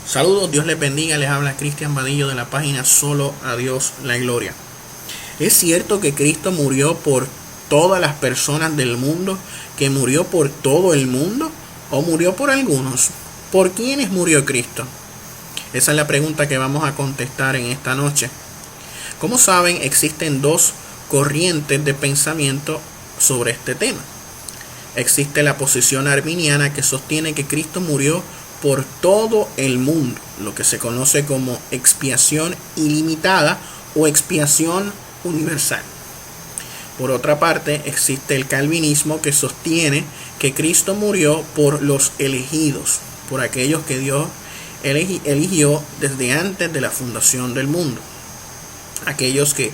Saludos, Dios les bendiga, les habla Cristian Vadillo de la página Solo a Dios la Gloria. ¿Es cierto que Cristo murió por todas las personas del mundo? ¿Que murió por todo el mundo? ¿O murió por algunos? ¿Por quiénes murió Cristo? Esa es la pregunta que vamos a contestar en esta noche. Como saben, existen dos corrientes de pensamiento sobre este tema. Existe la posición arminiana que sostiene que Cristo murió por todo el mundo, lo que se conoce como expiación ilimitada o expiación universal. Por otra parte, existe el calvinismo que sostiene que Cristo murió por los elegidos, por aquellos que Dios eligió desde antes de la fundación del mundo. Aquellos que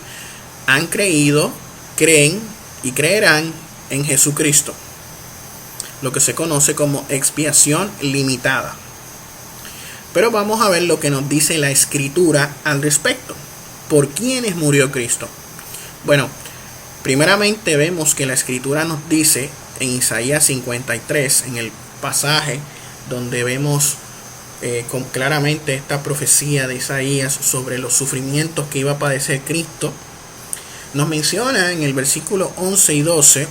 han creído, creen y creerán en Jesucristo, lo que se conoce como expiación limitada. Pero vamos a ver lo que nos dice la Escritura al respecto. ¿Por quiénes murió Cristo? Bueno, primeramente vemos que la Escritura nos dice en Isaías 53, en el pasaje donde vemos claramente esta profecía de Isaías sobre los sufrimientos que iba a padecer Cristo, nos menciona en el versículo 11 y 12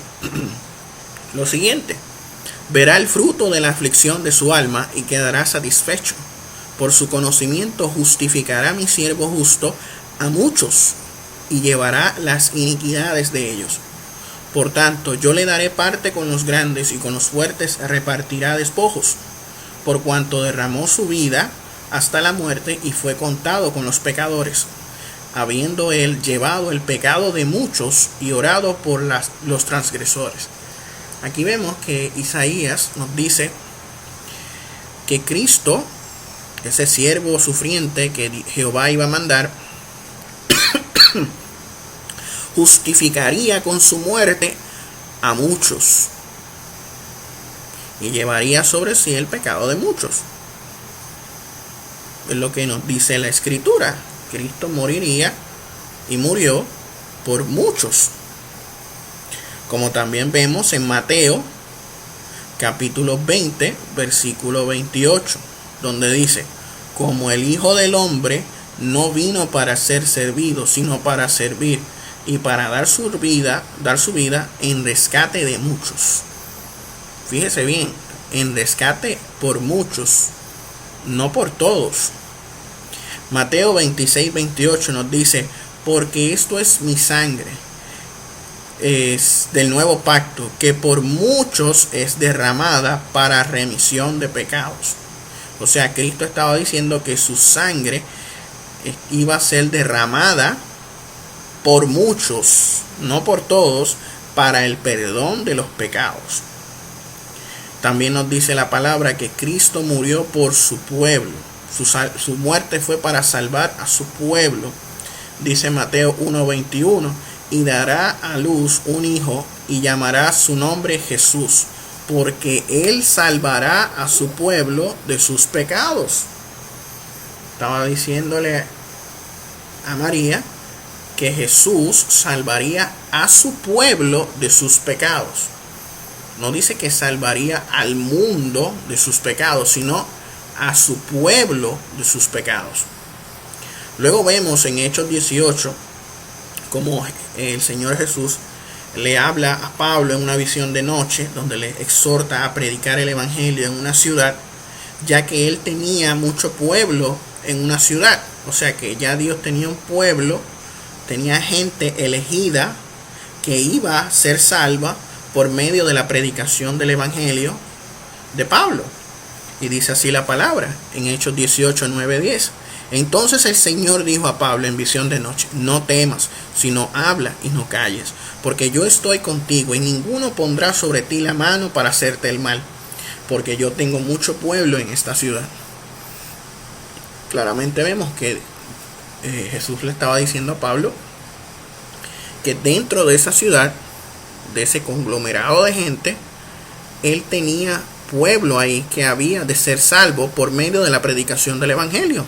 lo siguiente: verá el fruto de la aflicción de su alma y quedará satisfecho. Por su conocimiento justificará mi siervo justo a muchos y llevará las iniquidades de ellos. Por tanto, yo le daré parte con los grandes y con los fuertes repartirá despojos, por cuanto derramó su vida hasta la muerte y fue contado con los pecadores, habiendo él llevado el pecado de muchos y orado por los transgresores. Aquí vemos que Isaías nos dice que Cristo, ese siervo sufriente que Jehová iba a mandar, justificaría con su muerte a muchos y llevaría sobre sí el pecado de muchos. Es lo que nos dice la Escritura. Cristo moriría y murió por muchos. Como también vemos en Mateo capítulo 20, versículo 28, donde dice: como el Hijo del Hombre no vino para ser servido, sino para servir y para dar su vida en rescate de muchos. Fíjese bien, en rescate por muchos, no por todos. Mateo 26, 28 nos dice: porque esto es mi sangre, es del nuevo pacto, que por muchos es derramada para remisión de pecados. O sea, Cristo estaba diciendo que su sangre iba a ser derramada por muchos, no por todos, para el perdón de los pecados. También nos dice la palabra que Cristo murió por su pueblo. Su muerte fue para salvar a su pueblo. Dice Mateo 1:21: y dará a luz un hijo y llamará su nombre Jesús, porque él salvará a su pueblo de sus pecados. Estaba diciéndole a María que Jesús salvaría a su pueblo de sus pecados. No dice que salvaría al mundo de sus pecados, sino a su pueblo de sus pecados. Luego vemos en Hechos 18 como el Señor Jesús le habla a Pablo en una visión de noche, donde le exhorta a predicar el evangelio en una ciudad, ya que él tenía mucho pueblo en una ciudad. O sea que ya Dios tenía un pueblo, tenía gente elegida que iba a ser salva por medio de la predicación del evangelio de Pablo. Y dice así la palabra en Hechos 18, 9, 10: entonces el Señor dijo a Pablo en visión de noche: no temas, sino habla y no calles, porque yo estoy contigo y ninguno pondrá sobre ti la mano para hacerte el mal, porque yo tengo mucho pueblo en esta ciudad. Claramente vemos que Jesús le estaba diciendo a Pablo que dentro de esa ciudad, de ese conglomerado de gente, él tenía pueblo ahí que había de ser salvo por medio de la predicación del evangelio.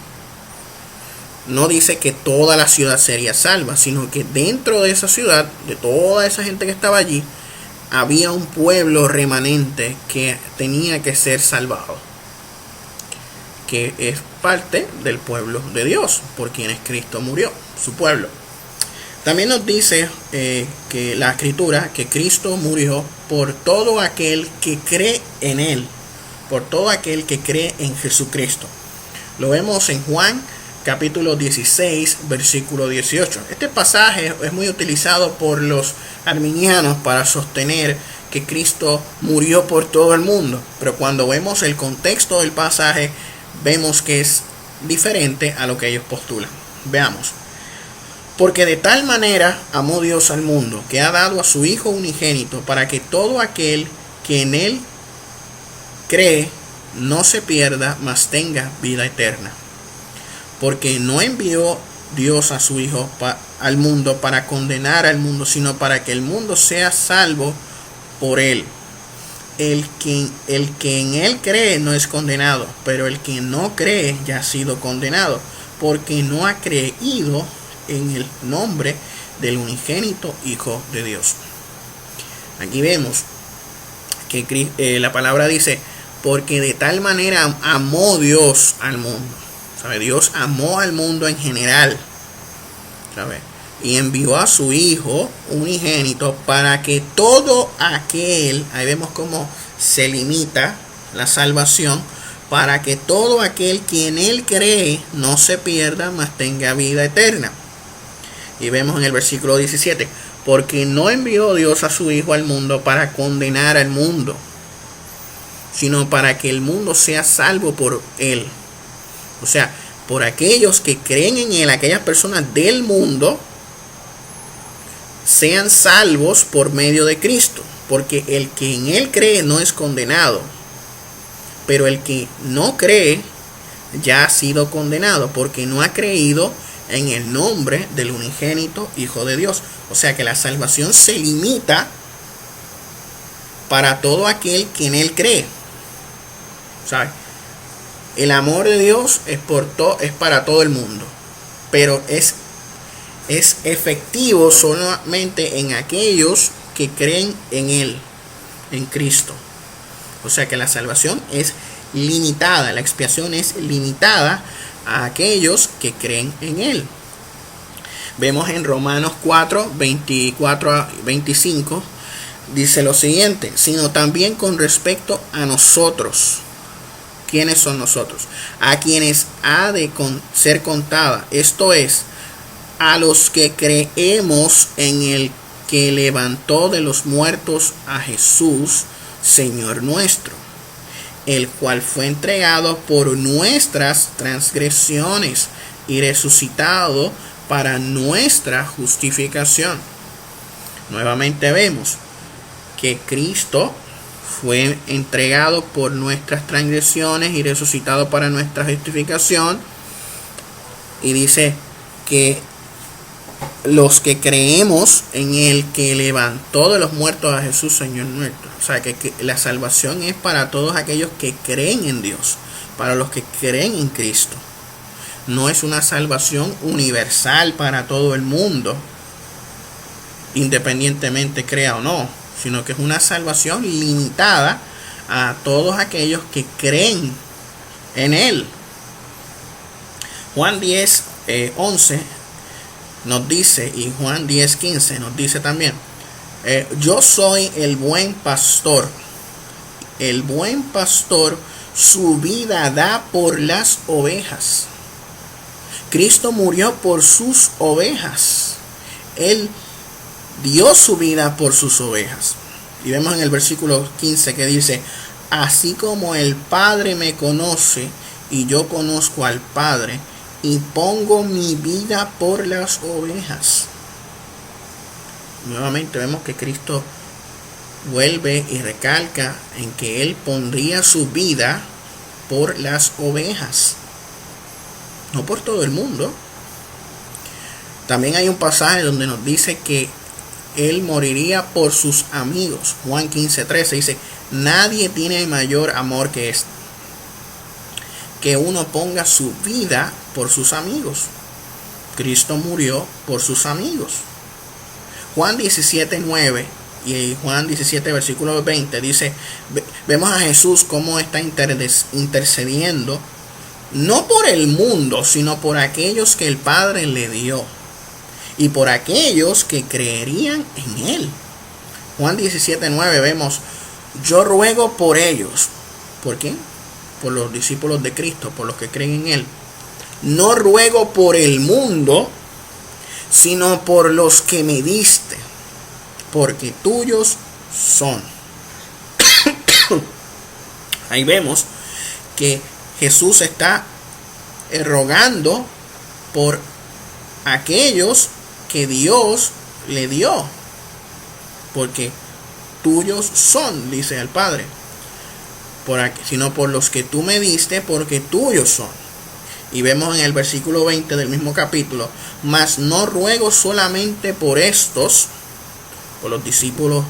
No dice que toda la ciudad sería salva, sino que dentro de esa ciudad, de toda esa gente que estaba allí, había un pueblo remanente que tenía que ser salvado. que es parte del pueblo de Dios, por quienes Cristo murió, su pueblo. También nos dice que la Escritura, que Cristo murió por todo aquel que cree en Él, por todo aquel que cree en Jesucristo. Lo vemos en Juan capítulo 16, versículo 18. Este pasaje es muy utilizado por los arminianos para sostener que Cristo murió por todo el mundo, pero cuando vemos el contexto del pasaje, vemos que es diferente a lo que ellos postulan. Veamos. Porque de tal manera amó Dios al mundo, que ha dado a su Hijo unigénito, para que todo aquel que en Él cree no se pierda, mas tenga vida eterna. Porque no envió Dios a su Hijo al mundo para condenar al mundo, sino para que el mundo sea salvo por Él. El que en Él cree no es condenado, pero el que no cree ya ha sido condenado, porque no ha creído en el nombre del unigénito Hijo de Dios. Aquí vemos que la palabra dice, porque de tal manera amó Dios al mundo. ¿Sabe? Dios amó al mundo en general, ¿sabe? Y envió a su Hijo unigénito para que todo aquel, ahí vemos cómo se limita la salvación, para que todo aquel que en Él cree no se pierda, mas tenga vida eterna. Y vemos en el versículo 17, porque no envió Dios a su Hijo al mundo para condenar al mundo, sino para que el mundo sea salvo por Él. O sea, por aquellos que creen en Él, aquellas personas del mundo, sean salvos por medio de Cristo. Porque el que en Él cree no es condenado, pero el que no cree ya ha sido condenado, porque no ha creído en el nombre del unigénito Hijo de Dios. O sea que la salvación se limita para todo aquel que en Él cree. ¿Sabe? El amor de Dios es para todo el mundo, pero es efectivo solamente en aquellos que creen en Él, en Cristo. O sea que la salvación es limitada, la expiación es limitada a aquellos que creen en Él. Vemos en Romanos 4, 24 a 25, dice lo siguiente, sino también con respecto a nosotros. ¿Quiénes son nosotros? A quienes ha de ser contada, esto es, a los que creemos en el que levantó de los muertos a Jesús, Señor nuestro, el cual fue entregado por nuestras transgresiones y resucitado para nuestra justificación. Nuevamente vemos que Cristo fue entregado por nuestras transgresiones y resucitado para nuestra justificación. Y dice que los que creemos en el que levantó de los muertos a Jesús, Señor nuestro. O sea, que la salvación es para todos aquellos que creen en Dios, para los que creen en Cristo. No es una salvación universal para todo el mundo, independientemente crea o no, sino que es una salvación limitada a todos aquellos que creen en Él. Juan 10, 11 nos dice, y Juan 10, 15 nos dice también, yo soy el buen pastor. El buen pastor su vida da por las ovejas. Cristo murió por sus ovejas. Él dio su vida por sus ovejas. Y vemos en el versículo 15 que dice, así como el Padre me conoce y yo conozco al Padre, y pongo mi vida por las ovejas. Nuevamente vemos que Cristo vuelve y recalca en que Él pondría su vida por las ovejas, no por todo el mundo. También hay un pasaje donde nos dice que Él moriría por sus amigos. Juan 15:13 dice, nadie tiene mayor amor que este, que uno ponga su vida por sus amigos. Cristo murió por sus amigos. Juan 17:9 y Juan 17 versículo 20 dice, vemos a Jesús cómo está intercediendo no por el mundo, sino por aquellos que el Padre le dio, y por aquellos que creerían en él. Juan 17:9 vemos: yo ruego por ellos. ¿Por quién? Por los discípulos de Cristo, por los que creen en él. No ruego por el mundo, sino por los que me diste, porque tuyos son. Ahí vemos que Jesús está rogando por aquellos que Dios le dio, porque tuyos son, dice el Padre, sino por los que tú me diste, porque tuyos son. Y vemos en el versículo 20 del mismo capítulo: mas no ruego solamente por estos, por los discípulos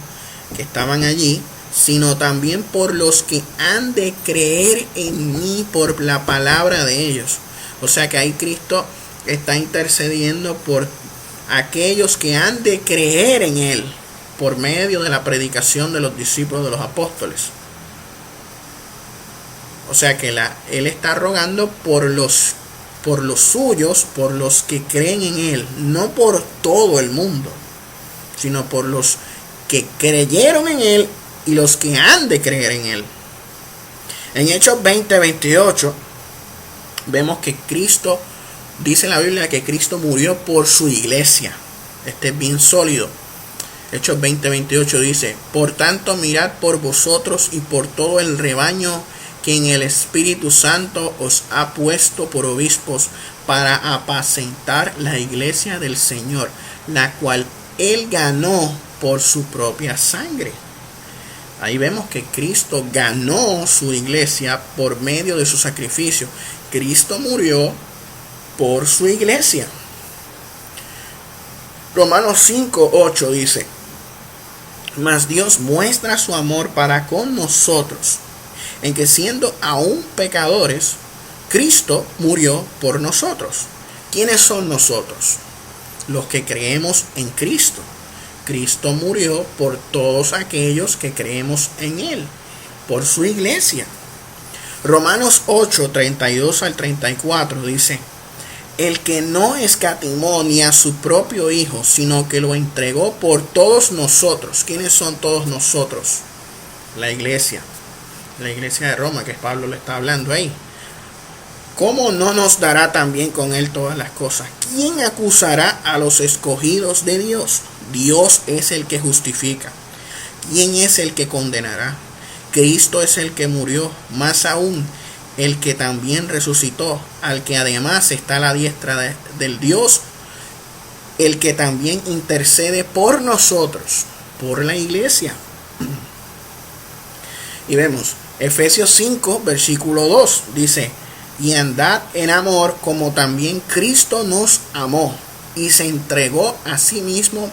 que estaban allí, sino también por los que han de creer en mí por la palabra de ellos. O sea que ahí Cristo está intercediendo por aquellos que han de creer en él por medio de la predicación de los discípulos, de los apóstoles. O sea que él está rogando por los suyos, por los que creen en él, no por todo el mundo, sino por los que creyeron en él y los que han de creer en él. En Hechos 20:28 vemos que Cristo, dice la Biblia, que Cristo murió por su iglesia. Este es bien sólido. Hechos 20:28 dice: por tanto, mirad por vosotros y por todo el rebaño que en el Espíritu Santo os ha puesto por obispos, para apacentar la iglesia del Señor, la cual él ganó por su propia sangre. Ahí vemos que Cristo ganó su iglesia por medio de su sacrificio. Cristo murió por su iglesia. Romanos 5:8 dice: mas Dios muestra su amor para con nosotros, en que siendo aún pecadores, Cristo murió por nosotros. ¿Quiénes son nosotros? Los que creemos en Cristo. Cristo murió por todos aquellos que creemos en él, por su iglesia. Romanos 8:32 al 34 dice: el que no escatimó ni a su propio Hijo, sino que lo entregó por todos nosotros. ¿Quiénes son todos nosotros? La iglesia de Roma, que Pablo le está hablando ahí. ¿Cómo no nos dará también con él todas las cosas? ¿Quién acusará a los escogidos de Dios? Dios es el que justifica. ¿Quién es el que condenará? Cristo es el que murió, más aún el que también resucitó, al que además está a la diestra del Dios, el que también intercede por nosotros, por la iglesia. Y vemos Efesios 5, versículo 2, dice: y andad en amor, como también Cristo nos amó y se entregó a sí mismo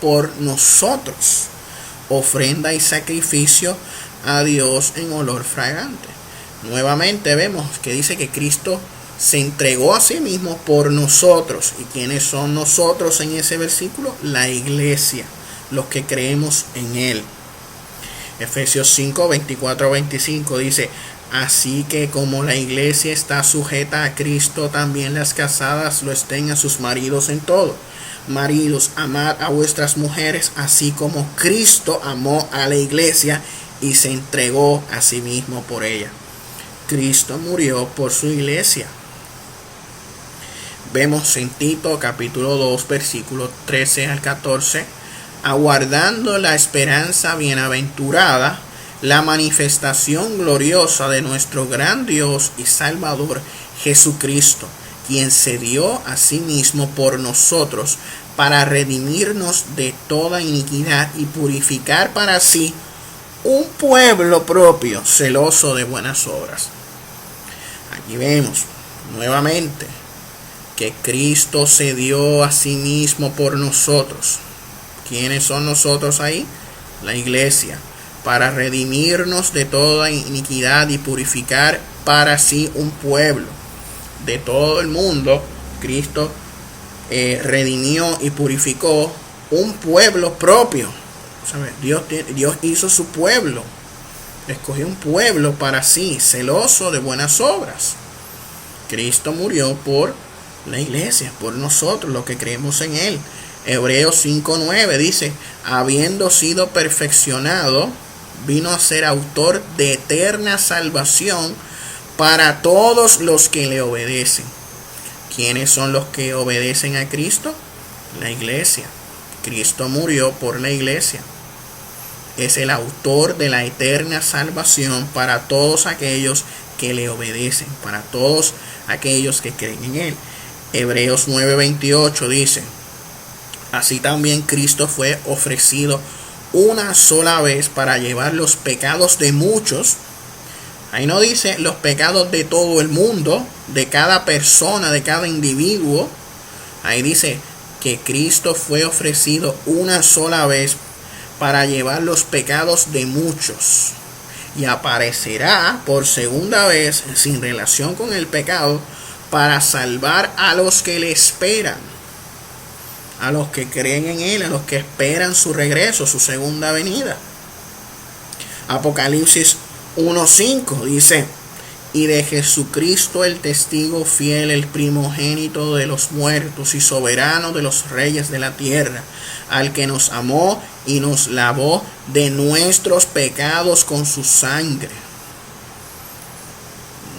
por nosotros, ofrenda y sacrificio a Dios en olor fragante. Nuevamente vemos que dice que Cristo se entregó a sí mismo por nosotros. ¿Y quiénes son nosotros en ese versículo? La iglesia, los que creemos en él. Efesios 5, 24-25 dice: así que como la iglesia está sujeta a Cristo, también las casadas lo estén a sus maridos en todo. Maridos, amad a vuestras mujeres, así como Cristo amó a la iglesia y se entregó a sí mismo por ella. Cristo murió por su iglesia. Vemos en Tito capítulo 2, versículos 13 al 14: aguardando la esperanza bienaventurada, la manifestación gloriosa de nuestro gran Dios y Salvador Jesucristo, quien se dio a sí mismo por nosotros para redimirnos de toda iniquidad y purificar para sí un pueblo propio, celoso de buenas obras. Aquí vemos nuevamente que Cristo se dio a sí mismo por nosotros. ¿Quiénes son nosotros ahí? La iglesia. Para redimirnos de toda iniquidad y purificar para sí un pueblo. De todo el mundo, Cristo redimió y purificó un pueblo propio. ¿Sabe? Dios hizo su pueblo. Escogió un pueblo para sí, celoso de buenas obras. Cristo murió por la iglesia, por nosotros, los que creemos en Él. Hebreos 5:9 dice, habiendo sido perfeccionado, vino a ser autor de eterna salvación para todos los que le obedecen. ¿Quiénes son los que obedecen a Cristo? La iglesia. Cristo murió por la iglesia. Es el autor de la eterna salvación para todos aquellos que le obedecen, para todos aquellos que creen en Él. Hebreos 9:28 dice, así también Cristo fue ofrecido una sola vez para llevar los pecados de muchos. Ahí no dice los pecados de todo el mundo, de cada persona, de cada individuo. Ahí dice que Cristo fue ofrecido una sola vez para llevar los pecados de muchos. Y aparecerá por segunda vez sin relación con el pecado para salvar a los que le esperan, a los que creen en Él, a los que esperan su regreso, su segunda venida. Apocalipsis 1:5 dice, y de Jesucristo el testigo fiel, el primogénito de los muertos y soberano de los reyes de la tierra, al que nos amó y nos lavó de nuestros pecados con su sangre.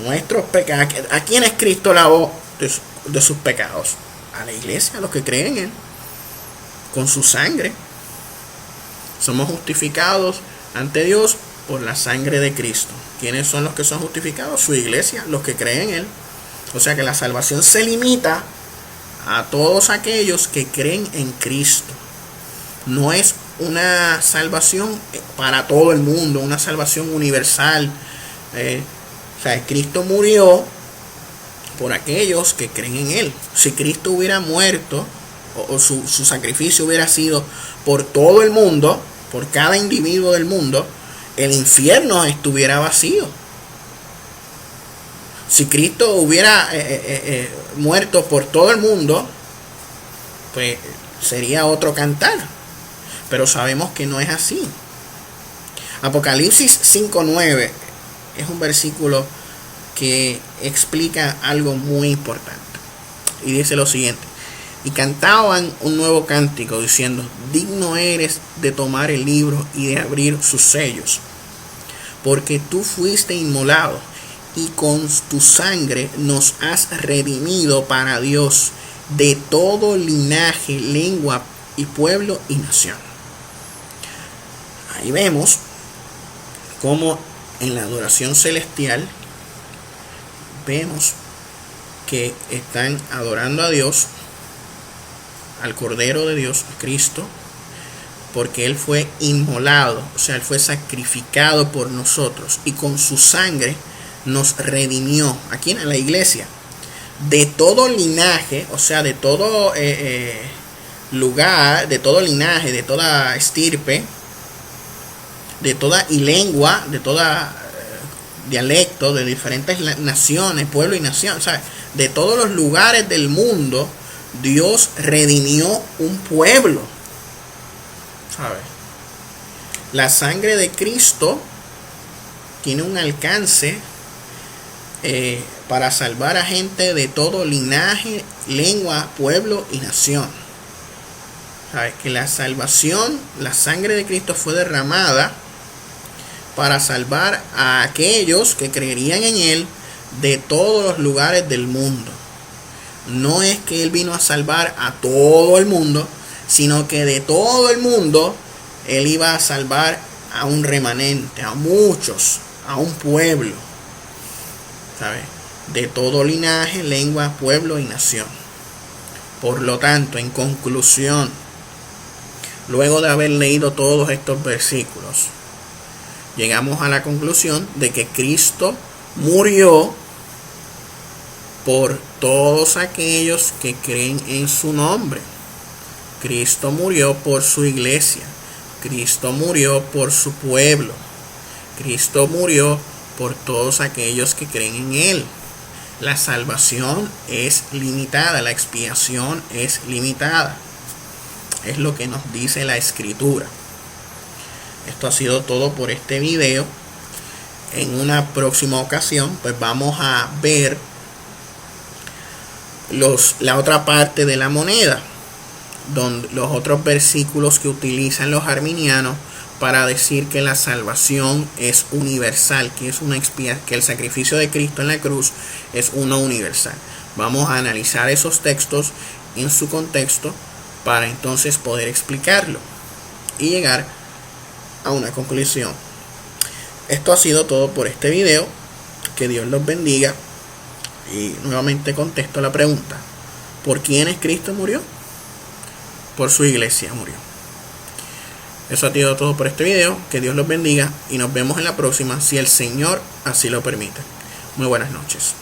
Nuestros pecados. ¿A quiénes Cristo lavó de sus pecados? A la iglesia, a los que creen en Él, con su sangre. Somos justificados ante Dios por la sangre de Cristo. ¿Quiénes son los que son justificados? Su iglesia, los que creen en Él. O sea que la salvación se limita a todos aquellos que creen en Cristo. No es una salvación para todo el mundo, una salvación universal. O sea, Cristo murió por aquellos que creen en Él. Si Cristo hubiera muerto, o su sacrificio hubiera sido por todo el mundo, por cada individuo del mundo, el infierno estuviera vacío. Si Cristo hubiera muerto por todo el mundo, pues sería otro cantar. Pero sabemos que no es así. Apocalipsis 5:9 es un versículo que explica algo muy importante. Y dice lo siguiente: y cantaban un nuevo cántico diciendo, digno eres de tomar el libro y de abrir sus sellos, porque tú fuiste inmolado y con tu sangre nos has redimido para Dios de todo linaje, lengua y pueblo y nación. Ahí vemos cómo en la adoración celestial vemos que están adorando a Dios, al Cordero de Dios, a Cristo, porque Él fue inmolado, o sea, Él fue sacrificado por nosotros y con su sangre nos redimió, aquí en la iglesia, de todo linaje, o sea, de todo lugar, de todo linaje, de toda estirpe, de toda lengua, de toda dialecto, de diferentes naciones, pueblo y nación, ¿sabes? De todos los lugares del mundo, Dios redimió un pueblo, ¿sabes? La sangre de Cristo tiene un alcance para salvar a gente de todo linaje, lengua, pueblo y nación. ¿Sabes? Que la salvación, la sangre de Cristo fue derramada para salvar a aquellos que creerían en Él de todos los lugares del mundo. No es que Él vino a salvar a todo el mundo, sino que de todo el mundo Él iba a salvar a un remanente, a muchos, a un pueblo, ¿sabes? De todo linaje, lengua, pueblo y nación. Por lo tanto, en conclusión, luego de haber leído todos estos versículos, llegamos a la conclusión de que Cristo murió por todos aquellos que creen en su nombre. Cristo murió por su iglesia. Cristo murió por su pueblo. Cristo murió por todos aquellos que creen en Él. La salvación es limitada, la expiación es limitada. Es lo que nos dice la Escritura. Esto ha sido todo por este video. En una próxima ocasión, pues vamos a ver la otra parte de la moneda, donde los otros versículos que utilizan los arminianos para decir que la salvación es universal, que es que el sacrificio de Cristo en la cruz es uno universal. Vamos a analizar esos textos en su contexto para entonces poder explicarlo y llegar a una conclusión. Esto ha sido todo por este video. Que Dios los bendiga. Y nuevamente contesto la pregunta: ¿por quiénes Cristo murió? Por su iglesia murió. Eso ha sido todo por este video. Que Dios los bendiga y nos vemos en la próxima, si el Señor así lo permite. Muy buenas noches.